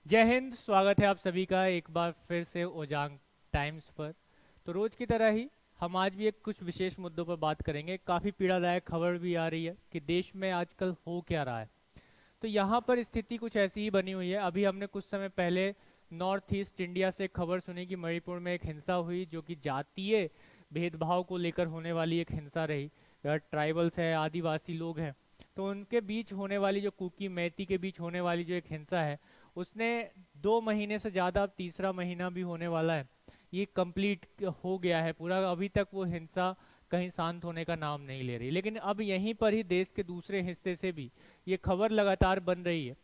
जय हिंद। स्वागत है आप सभी का एक बार फिर से ओजांग टाइम्स पर। तो रोज की तरह ही हम आज भी एक कुछ विशेष मुद्दों पर बात करेंगे। काफ़ी पीड़ादायक खबर भी आ रही है कि देश में आजकल हो क्या रहा है। तो यहाँ पर स्थिति कुछ ऐसी ही बनी हुई है। अभी हमने कुछ समय पहले नॉर्थ ईस्ट इंडिया से खबर सुनी कि मणिपुर में एक हिंसा हुई जो कि जातीय भेदभाव को लेकर होने वाली एक हिंसा रही। ट्राइबल्स है, आदिवासी लोग हैं, तो उनके बीच होने वाली जो कुकी मैती के बीच होने वाली जो एक हिंसा है उसने 2 महीने से ज़्यादा, अब तीसरा महीना भी होने वाला है, ये कंप्लीट हो गया है पूरा। अभी तक वो हिंसा कहीं शांत होने का नाम नहीं ले रही। लेकिन अब यहीं पर ही देश के दूसरे हिस्से से भी ये खबर लगातार बन रही है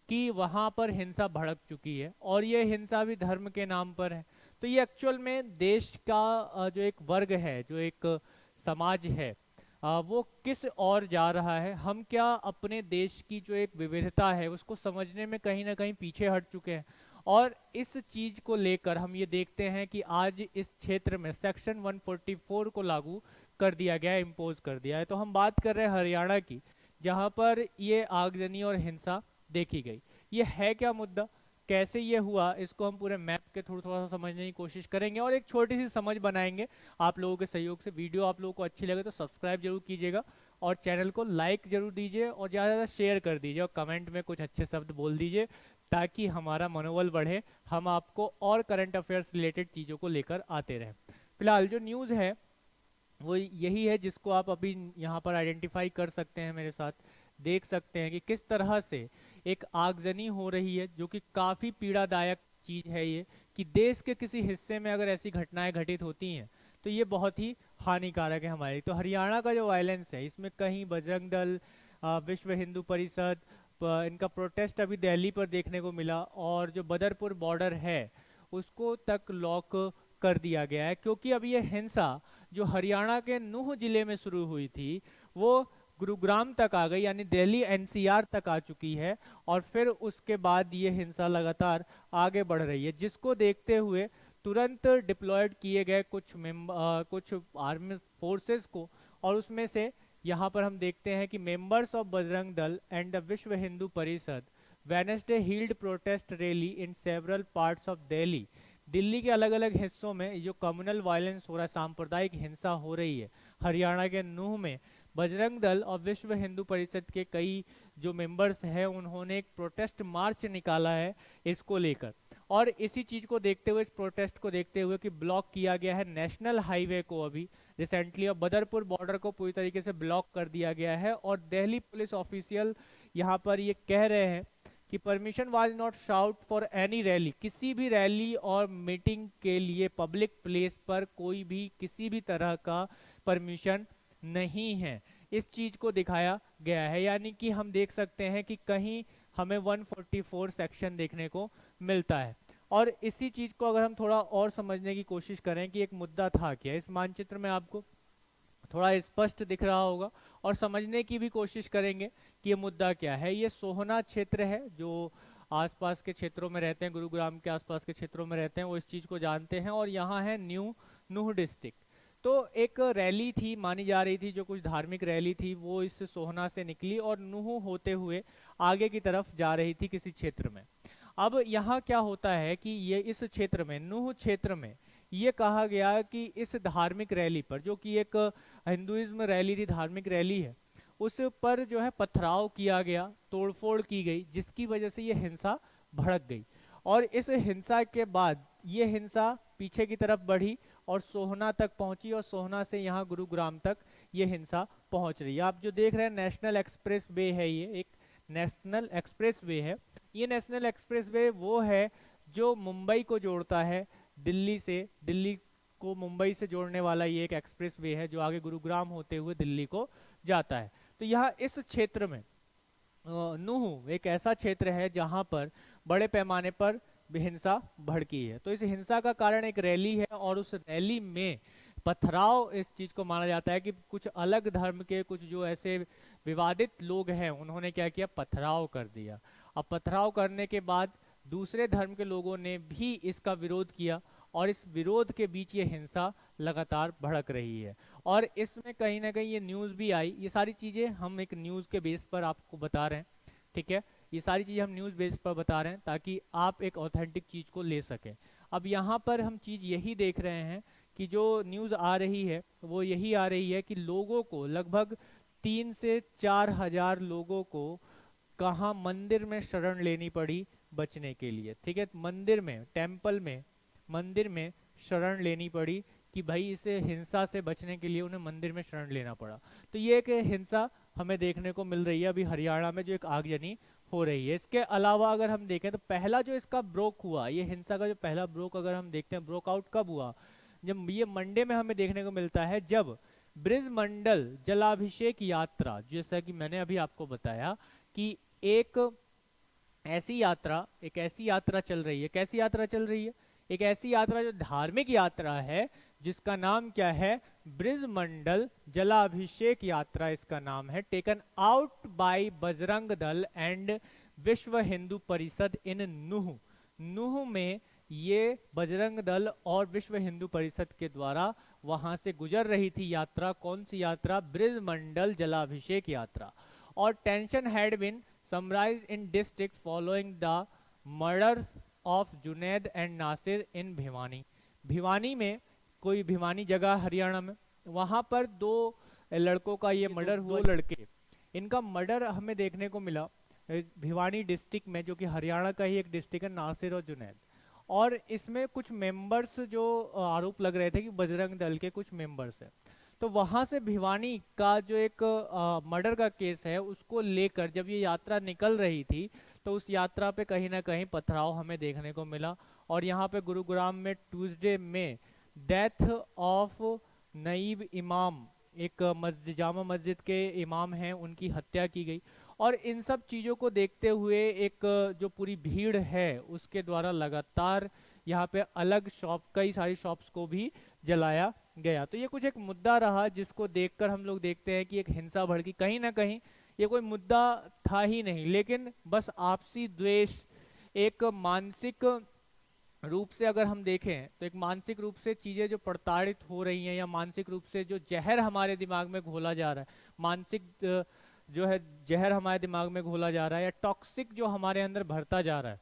कि वहां पर हिंसा भड़क चुकी है और ये हिंसा भी धर्म के नाम पर है। तो ये एक्चुअल में देश का जो एक वर्ग है, जो एक समाज है, वो किस ओर जा रहा है। हम क्या अपने देश की जो एक विविधता है उसको समझने में कहीं ना कहीं पीछे हट चुके हैं। और इस चीज को लेकर हम ये देखते हैं कि आज इस क्षेत्र में सेक्शन 144 को लागू कर दिया गया है, इम्पोज कर दिया है। तो हम बात कर रहे हैं हरियाणा की, जहां पर ये आगजनी और हिंसा देखी गई। ये है क्या मुद्दा, कैसे ये हुआ, इसको हम पूरे मैप के थ्रू थोड़ा सा समझने की कोशिश करेंगे और एक छोटी सी समझ बनाएंगे आप लोगों के सहयोग से। वीडियो आप लोगों को अच्छी लगे तो सब्सक्राइब जरूर कीजिएगा और चैनल को लाइक जरूर दीजिए और ज़्यादा से ज़्यादा शेयर कर दीजिए और कमेंट में कुछ अच्छे शब्द बोल दीजिए ताकि हमारा मनोबल बढ़े, हम आपको और करंट अफेयर्स रिलेटेड चीज़ों को लेकर आते रहें। फिलहाल जो न्यूज़ है वो यही है जिसको आप अभी यहाँ पर आइडेंटिफाई कर सकते हैं, मेरे साथ देख सकते हैं कि किस तरह से एक आगजनी हो रही है जो कि काफ़ी पीड़ादायक चीज़ है ये, कि देश के किसी हिस्से में अगर ऐसी घटनाएं घटित होती हैं तो ये बहुत ही हानिकारक है हमारी। तो हरियाणा का जो वायलेंस है इसमें कहीं बजरंग दल, विश्व हिंदू परिषद, इनका प्रोटेस्ट अभी दिल्ली पर देखने को मिला और जो बदरपुर बॉर्डर है उसको तक लॉक कर दिया गया है, क्योंकि अभी ये हिंसा जो हरियाणा के नूह जिले में शुरू हुई थी वो गुरुग्राम तक आ गई, यानी दिल्ली एनसीआर तक आ चुकी है। और फिर उसके बाद ये हिंसा लगातार आगे बढ़ रही है, जिसको देखते हुए तुरंत डिप्लॉयड किए गए कुछ आर्मी फोर्सेस को। और उसमें से यहाँ पर हम देखते हैं कि members of Bajrang Dal and the Vishwa Hindu Parishad Wednesday held protest rally in several parts of Delhi. Delhi के अलग अलग हिस्सों में जो कम्युनल वायलेंस हो रहा है, सांप्रदायिक हिंसा हो रही है, हरियाणा के नूह में बजरंग दल और विश्व हिंदू परिषद के कई जो मेंबर्स हैं उन्होंने एक प्रोटेस्ट मार्च निकाला है इसको लेकर। और इसी चीज को देखते हुए, इस प्रोटेस्ट को देखते हुए कि ब्लॉक किया गया है नेशनल हाईवे को अभी रिसेंटली, और बदरपुर बॉर्डर को पूरी तरीके से ब्लॉक कर दिया गया है। और दिल्ली पुलिस ऑफिशियल यहाँ पर ये कह रहे हैं कि permission was not shout for any rally, किसी भी रैली और मीटिंग के लिए पब्लिक प्लेस पर कोई भी किसी भी तरह का परमिशन नहीं है। इस चीज को दिखाया गया है, यानी कि हम देख सकते हैं कि कहीं हमें 144 सेक्शन देखने को मिलता है। और इसी चीज को अगर हम थोड़ा और समझने की कोशिश करें कि एक मुद्दा था क्या, इस मानचित्र में आपको थोड़ा स्पष्ट दिख रहा होगा और समझने की भी कोशिश करेंगे कि ये मुद्दा क्या है। ये सोहना क्षेत्र है, जो आसपास के क्षेत्रों में रहते हैं, गुरुग्राम के आसपास के क्षेत्रों में रहते हैं, वो इस चीज़ को जानते हैं। और यहाँ है न्यू नूह डिस्ट्रिक्ट। तो एक रैली थी, मानी जा रही थी, जो कुछ धार्मिक रैली थी, वो इस सोहना से निकली और नूह होते हुए आगे की तरफ जा रही थी किसी क्षेत्र में। अब यहाँ क्या होता है कि ये इस क्षेत्र में, नूह क्षेत्र में, ये कहा गया कि इस धार्मिक रैली पर, जो कि एक हिंदुइज्म रैली थी, धार्मिक रैली है, उस पर जो है पथराव किया गया, तोड़फोड़ की गई, जिसकी वजह से ये हिंसा भड़क गई। और इस हिंसा के बाद ये हिंसा पीछे की तरफ बढ़ी और सोहना तक पहुंची और सोहना से यहाँ गुरुग्राम तक ये हिंसा पहुंच रही है। आप जो देख रहे हैं नेशनल एक्सप्रेस वे है, ये एक नेशनल एक्सप्रेस वे है। ये नेशनल एक्सप्रेस वे वो है जो मुंबई को जोड़ता है दिल्ली से, दिल्ली को मुंबई से जोड़ने वाला ये एक एक्सप्रेस वे है जो आगे गुरुग्राम होते हुए दिल्ली को जाता है। तो यहाँ इस क्षेत्र में नूह एक ऐसा क्षेत्र है जहां पर बड़े पैमाने पर हिंसा भड़की है। तो इस हिंसा का कारण एक रैली है और उस रैली में पथराव, इस चीज को माना जाता है कि कुछ अलग धर्म के कुछ जो ऐसे विवादित लोग हैं उन्होंने क्या किया, पथराव कर दिया। अब पथराव करने के बाद दूसरे धर्म के लोगों ने भी इसका विरोध किया और इस विरोध के बीच ये हिंसा लगातार भड़क रही है। और इसमें कहीं ना कहीं ये न्यूज़ भी आई, ये सारी चीज़ें हम एक न्यूज़ के बेस पर आपको बता रहे हैं, ठीक है। ये सारी चीज़ें हम न्यूज़ बेस्ड पर बता रहे हैं ताकि आप एक ऑथेंटिक चीज़ को ले सकें। अब यहाँ पर हम चीज़ यही देख रहे हैं कि जो न्यूज़ आ रही है वो यही आ रही है कि लोगों को लगभग 3 से 4 हजार लोगों को कहाँ मंदिर में शरण लेनी पड़ी बचने के लिए। ठीक है, मंदिर में, टेम्पल में, मंदिर में शरण लेनी पड़ी कि भाई इसे हिंसा से बचने के लिए उन्हें मंदिर में शरण लेना पड़ा। तो ये एक हिंसा हमें देखने को मिल रही है अभी हरियाणा में, जो एक आगजनी हो रही है। इसके अलावा अगर हम देखें तो पहला जो इसका ब्रोक हुआ, ये हिंसा का जो पहला ब्रोक अगर हम देखते हैं, ब्रोक आउट कब हुआ, जब ये मंडे में हमें देखने को मिलता है, जब ब्रिजमंडल जलाभिषेक यात्रा, जैसा कि मैंने अभी आपको बताया कि एक ऐसी यात्रा चल रही है। कैसी यात्रा चल रही है? एक ऐसी यात्रा जो धार्मिक यात्रा है, जिसका नाम क्या है? ब्रिजमंडल जलाभिषेक यात्रा इसका नाम है। Taken out by Bajrang Dal and विश्व हिंदू परिषद इन नूह। नूह में ये बजरंग दल और विश्व हिंदू परिषद के द्वारा वहां से गुजर रही थी यात्रा। कौन सी यात्रा? ब्रिजमंडल जलाभिषेक यात्रा। और tension had been summarised in district following the murders of Junaid and Nasir in Bhiwani. Bhiwani में, कोई भिवानी जगह हरियाणा में, वहां पर दो लड़कों का ये मर्डर हुआ। दो लड़के, इनका मर्डर हमें देखने को मिला भिवानी डिस्ट्रिक्ट में, जो कि हरियाणा का ही एक डिस्ट्रिक्ट है, नासिर और जुनैद। और इसमें कुछ मेंबर्स जो आरोप लग रहे थे कि बजरंग दल के कुछ मेंबर्स हैं। तो वहां से भिवानी का जो एक मर्डर का केस है, उसको लेकर जब ये यात्रा निकल रही थी तो उस यात्रा पे कहीं ना कहीं पथराव हमें देखने को मिला। और यहाँ पे गुरुग्राम में ट्यूसडे में डेथ ऑफ नईब इमाम, एक मस्जिद, जामा मस्जिद के इमाम हैं, उनकी हत्या की गई। और इन सब चीज़ों को देखते हुए एक जो पूरी भीड़ है उसके द्वारा लगातार यहाँ पे अलग शॉप, कई सारी शॉप्स को भी जलाया गया। तो ये कुछ एक मुद्दा रहा जिसको देखकर हम लोग देखते हैं कि एक हिंसा भड़की। कहीं ना कहीं ये कोई मुद्दा था ही नहीं, लेकिन बस आपसी द्वेष, एक मानसिक रूप से अगर हम देखें तो एक मानसिक रूप से चीजें जो प्रताड़ित हो रही हैं, या मानसिक रूप से जो जहर हमारे दिमाग में घोला जा रहा है, मानसिक जो है जहर हमारे दिमाग में घोला जा रहा है, या टॉक्सिक जो हमारे अंदर भरता जा रहा है,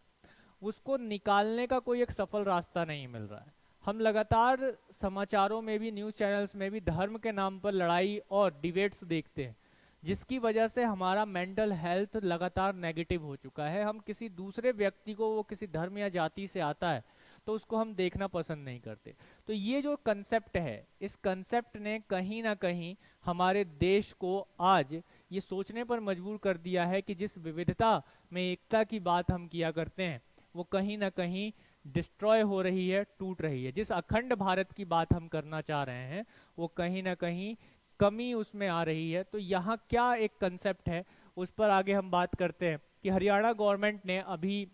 उसको निकालने का कोई एक सफल रास्ता नहीं मिल रहा है। हम लगातार समाचारों में भी, न्यूज़ चैनल्स में भी धर्म के नाम पर लड़ाई और डिबेट्स देखते हैं, जिसकी वजह से हमारा मेंटल हेल्थ लगातार नेगेटिव हो चुका है। हम किसी दूसरे व्यक्ति को, वो किसी धर्म या जाति से आता है, तो उसको हम देखना पसंद नहीं करते। तो ये जो कंसेप्ट है, इस कंसेप्ट ने कहीं ना कहीं हमारे देश को आज ये सोचने पर मजबूर कर दिया है कि जिस विविधता में एकता की बात हम किया करते हैं, वो कहीं ना कहीं डिस्ट्रॉय हो रही है, टूट रही है। जिस अखंड भारत की बात हम करना चाह रहे हैं, वो कहीं ना कहीं कमी उसमें आ रही है। तो यहाँ क्या एक कंसेप्ट है, उस पर आगे हम बात करते हैं कि हरियाणा गवर्नमेंट ने अभी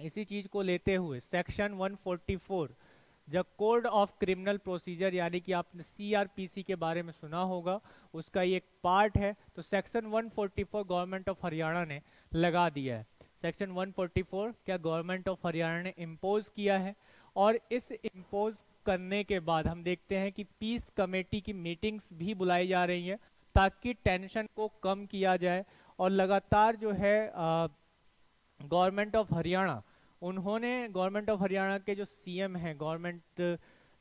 इसी चीज को लेते हुए section 144, the code of criminal procedure, यानी कि आपने सीआरपीसी के बारे में सुना होगा, उसका ये एक पार्ट है। तो सेक्शन 144 गवर्नमेंट ऑफ हरियाणा ने लगा दिया है। सेक्शन 144 क्या गवर्नमेंट ऑफ हरियाणा ने इम्पोज किया है। और इस इम्पोज करने के बाद हम देखते हैं कि पीस कमेटी की मीटिंग्स भी बुलाई जा रही हैं ताकि टेंशन को कम किया जाए। और लगातार जो है गवर्नमेंट ऑफ हरियाणा, उन्होंने गवर्नमेंट ऑफ हरियाणा के जो सीएम हैं,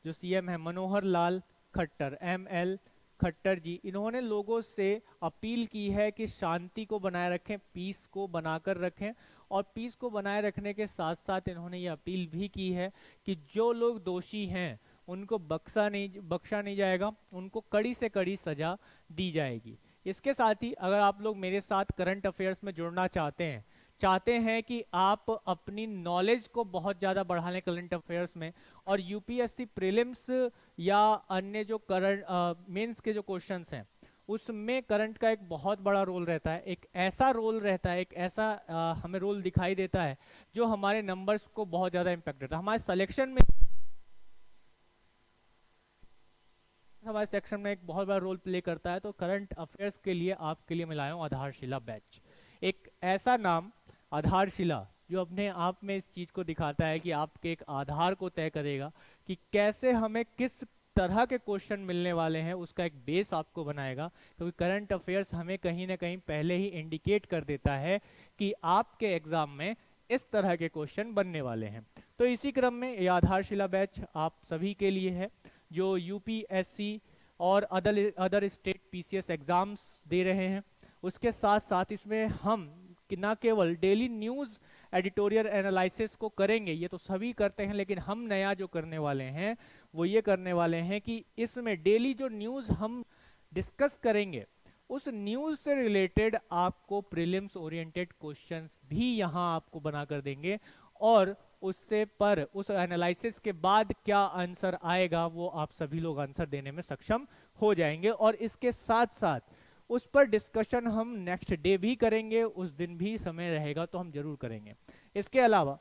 जो सीएम हैं मनोहर लाल खट्टर, ML खट्टर जी, इन्होंने लोगों से अपील की है कि शांति को बनाए रखें, पीस को बनाकर रखें। और पीस को बनाए रखने के साथ साथ इन्होंने ये अपील भी की है कि जो लोग दोषी हैं उनको बख्शा नहीं जाएगा, उनको कड़ी से कड़ी सजा दी जाएगी। इसके साथ ही अगर आप लोग मेरे साथ करंट अफेयर्स में जुड़ना चाहते हैं कि आप अपनी नॉलेज को बहुत ज़्यादा बढ़ा लें करंट अफेयर्स में, और यूपीएससी प्रीलिम्स या अन्य जो करंट मेंस के जो क्वेश्चंस हैं, उसमें करंट का एक बहुत बड़ा रोल रहता है। एक ऐसा रोल रहता है, एक ऐसा हमें रोल दिखाई देता है जो हमारे नंबर्स को बहुत ज़्यादा इम्पैक्ट देता है। हमारे सेक्शन में एक बहुत बड़ा रोल प्ले करता है। तो करंट अफेयर्स के लिए आपके लिए मिलाया हूँ आधारशिला बैच, एक ऐसा नाम आधारशिला जो अपने आप में इस चीज को दिखाता है कि आपके एक आधार को तय करेगा कि कैसे हमें किस तरह के क्वेश्चन मिलने वाले हैं उसका एक बेस आपको बनाएगा, क्योंकि करंट अफेयर्स हमें कहीं ना कहीं पहले ही इंडिकेट कर देता है कि आपके एग्जाम में इस तरह के क्वेश्चन बनने वाले हैं। तो इसी क्रम में ये आधारशिला बैच आप सभी के लिए है जो यूपीएससी और अदर स्टेट पीसीएस एग्जाम्स दे रहे हैं। उसके साथ साथ इसमें हम न केवल डेली न्यूज़ एडिटोरियल एनालिसिस को करेंगे, ये तो सभी करते हैं, लेकिन हम नया जो करने वाले हैं वो ये करने वाले हैं कि इसमें डेली जो न्यूज़ हम डिस्कस करेंगे उस न्यूज़ से रिलेटेड आपको प्रीलिम्स ओरिएंटेड क्वेश्चंस भी यहाँ आपको बना कर देंगे, और उससे पर उस एनालिसिस के बाद क्या आंसर आएगा वो आप सभी लोग आंसर देने में सक्षम हो जाएंगे। और इसके साथ साथ उस पर डिस्कशन हम नेक्स्ट डे भी करेंगे, उस दिन भी समय रहेगा तो हम जरूर करेंगे। इसके अलावा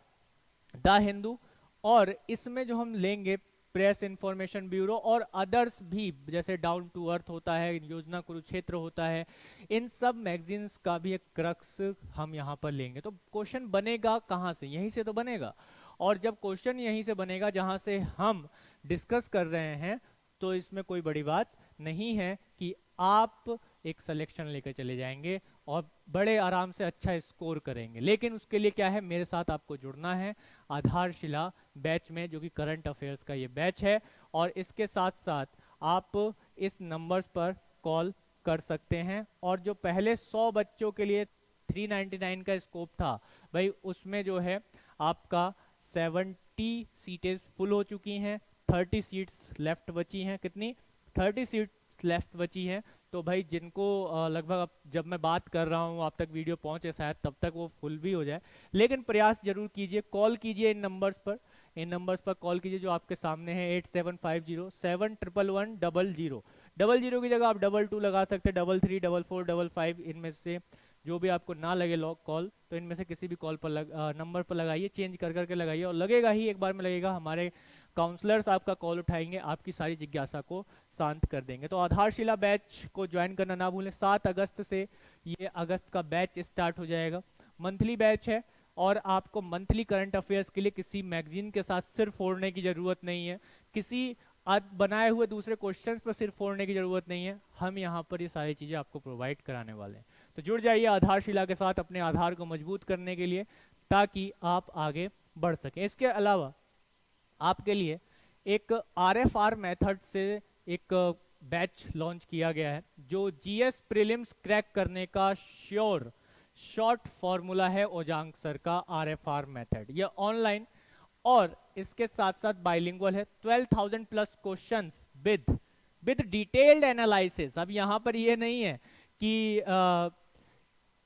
द हिंदू और इसमें जो हम लेंगे प्रेस इंफॉर्मेशन ब्यूरो और अदर्स भी, जैसे डाउन टू अर्थ होता है, योजना कुरुक्षेत्र होता है, इन सब मैगजीन्स का भी एक क्रक्स हम यहाँ पर लेंगे। तो क्वेश्चन बनेगा कहाँ से? यहीं से तो बनेगा। और जब क्वेश्चन यहीं से बनेगा जहाँ से हम डिस्कस कर रहे हैं, तो इसमें कोई बड़ी बात नहीं है कि आप एक सिलेक्शन लेकर चले जाएंगे और बड़े आराम से अच्छा स्कोर करेंगे। लेकिन उसके लिए क्या है, मेरे साथ आपको जुड़ना है आधारशिला बैच में, जो कि करंट अफेयर्स का ये बैच है। और इसके साथ साथ आप इस नंबर्स पर कॉल कर सकते हैं। और जो पहले 100 बच्चों के लिए 399 का स्कोप था भाई, उसमें जो है आपका 70 सीटें फुल हो चुकी हैं, 30 सीट्स लेफ्ट बची हैं। कितनी? 30 सीट्स लेफ्ट बची हैं। तो भाई जिनको लगभग अब जब मैं बात कर रहा हूँ आप तक वीडियो पहुंचे शायद तब तक वो फुल भी हो जाए, लेकिन प्रयास जरूर कीजिए, कॉल कीजिए इन नंबर्स पर कॉल कीजिए जो आपके सामने है 8750711100। 00 की जगह आप 22 लगा सकते हैं, 33, 44, 55, इनमें से जो भी आपको ना लगे लॉक कॉल, तो इनमें से किसी भी कॉल पर नंबर पर लगाइए, चेंज कर करके लगाइए, और लगेगा ही, एक बार में लगेगा। हमारे काउंसलर्स आपका कॉल उठाएंगे, आपकी सारी जिज्ञासा को शांत कर देंगे। तो आधारशिला बैच को ज्वाइन करना ना भूलें। 7 अगस्त से ये अगस्त का बैच स्टार्ट हो जाएगा। मंथली बैच है और आपको मंथली करंट अफेयर्स के लिए किसी मैगजीन के साथ सिर फोड़ने की जरूरत नहीं है, किसी बनाए हुए दूसरे क्वेश्चंस पर सिर फोड़ने की जरूरत नहीं है। हम यहाँ पर ये सारी चीजें आपको प्रोवाइड कराने वाले हैं। तो जुड़ जाइए आधारशिला के साथ अपने आधार को मजबूत करने के लिए, ताकि आप आगे बढ़ सकें। इसके अलावा आपके लिए एक RFR मेथड से एक बैच लॉन्च किया गया है, जो जीएस प्रीलिम्स क्रैक करने का शॉर्ट फॉर्मूला है ओजांग सर का RFR मेथड। यह ऑनलाइन और इसके साथ साथ बाइलिंगुअल है। 12,000 plus questions with detailed analysis. अब यहाँ पर ये नहीं है कि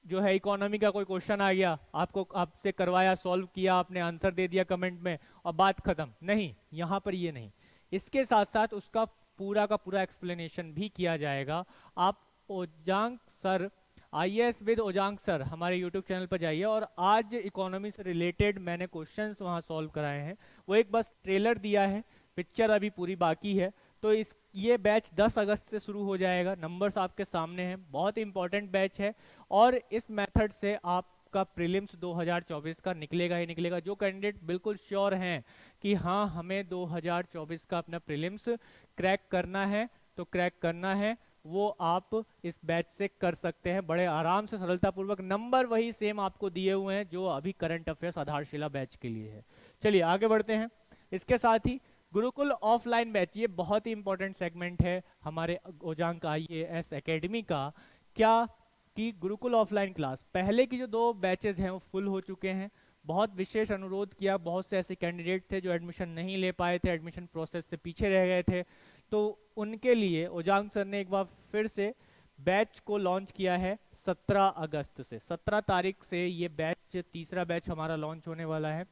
जो है इकोनॉमी का कोई क्वेश्चन आ गया, आपसे करवाया, सॉल्व किया, आपने आंसर दे दिया कमेंट में और बात खत्म। नहीं, यहाँ पर ये नहीं, इसके साथ साथ उसका पूरा का पूरा एक्सप्लेनेशन भी किया जाएगा। आप ओजांग सर, IAS विद ओजांग सर हमारे YouTube चैनल पर जाइए, और आज इकोनॉमी से रिलेटेड मैंने क्वेश्चंस वहाँ सॉल्व कराए हैं। वो एक बस ट्रेलर दिया है, पिक्चर अभी पूरी बाकी है। तो ये बैच 10 अगस्त से शुरू हो जाएगा। नंबर्स आपके सामने हैं, बहुत इंपॉर्टेंट बैच है। और इस मेथड से आपका प्रीलिम्स 2024 का निकलेगा ही निकलेगा। जो कैंडिडेट बिल्कुल श्योर हैं कि हाँ हमें 2024 का अपना प्रीलिम्स क्रैक करना है, तो क्रैक करना है, वो आप इस बैच से कर सकते हैं बड़े आराम से, सरलतापूर्वक। नंबर वही सेम आपको दिए हुए हैं जो अभी करंट अफेयर्स आधारशिला बैच के लिए है। चलिए आगे बढ़ते हैं। इसके साथ ही गुरुकुल ऑफलाइन बैच, ये बहुत ही इंपॉर्टेंट सेगमेंट है हमारे ओजांग IAS एकेडमी का। क्या कि गुरुकुल ऑफलाइन क्लास, पहले की जो 2 बैचेज हैं वो फुल हो चुके हैं। बहुत विशेष अनुरोध किया, बहुत से ऐसे कैंडिडेट थे जो एडमिशन नहीं ले पाए थे, एडमिशन प्रोसेस से पीछे रह गए थे, तो उनके लिए ओजांग सर ने एक बार फिर से बैच को लॉन्च किया है 17 अगस्त से। 17 तारीख से ये बैच, तीसरा बैच हमारा लॉन्च होने वाला है।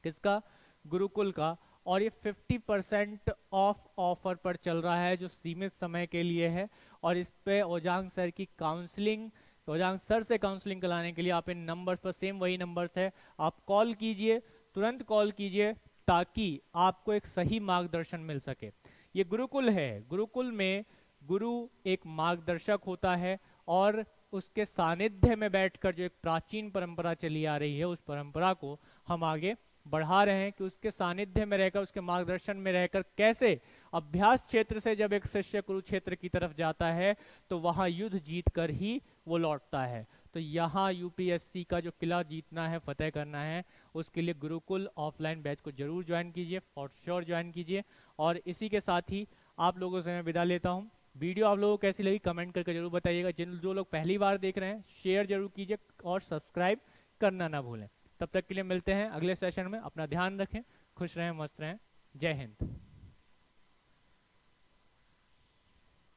किसका? गुरुकुल का। और ये 50% ऑफ ऑफर पर चल रहा है, जो सीमित समय के लिए है। और इस पे ओजांग सर की काउंसलिंग, ओजांग सर से काउंसलिंग कराने के लिए आप इन नंबर्स पर, सेम वही नंबर्स है, आप कॉल कीजिए, तुरंत कॉल कीजिए, ताकि आपको एक सही मार्गदर्शन मिल सके। ये गुरुकुल है, गुरुकुल में गुरु एक मार्गदर्शक होता है, और उसके सानिध्य में बैठकर जो एक प्राचीन परंपरा चली आ रही है, उस परंपरा को हम आगे बढ़ा रहे हैं कि उसके सानिध्य में रहकर, उसके मार्गदर्शन में रहकर कैसे अभ्यास क्षेत्र से जब एक शिष्य कुरुक्षेत्र की तरफ जाता है तो वहां युद्ध जीत कर ही वो लौटता है। तो यहाँ यूपीएससी का जो किला जीतना है, फतेह करना है, उसके लिए गुरुकुल ऑफलाइन बैच को जरूर ज्वाइन कीजिए, फॉर श्योर ज्वाइन कीजिए। और इसी के साथ ही आप लोगों से मैं विदा लेता हूँ। वीडियो आप लोगों को कैसी लगी कमेंट करके जरूर बताइएगा। जो लोग पहली बार देख रहे हैं शेयर जरूर कीजिए और सब्सक्राइब करना ना भूलें। तब तक के लिए मिलते हैं अगले सेशन में। अपना ध्यान रखें, खुश रहें, मस्त रहें। जय हिंद।